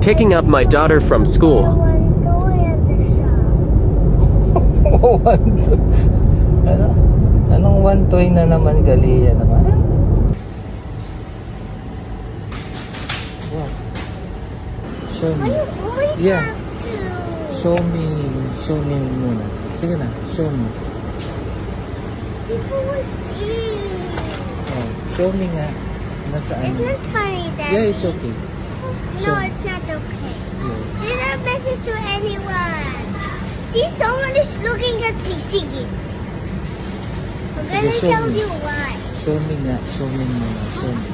Picking up my daughter from school. Ano? Anong one toy na naman, Galia naman? Wow. Show me. Yeah. Show me muna. Sige na, show me. People will see. Oh, show me nga. Nasaan? It's not funny, Daddy. Yeah, it's okay. No, it's not okay. Yeah. Do not message to anyone. See, someone is looking at me, Siggy. I'm Sige, gonna show tell me. you why. Show me nga. Show me muna. Show me.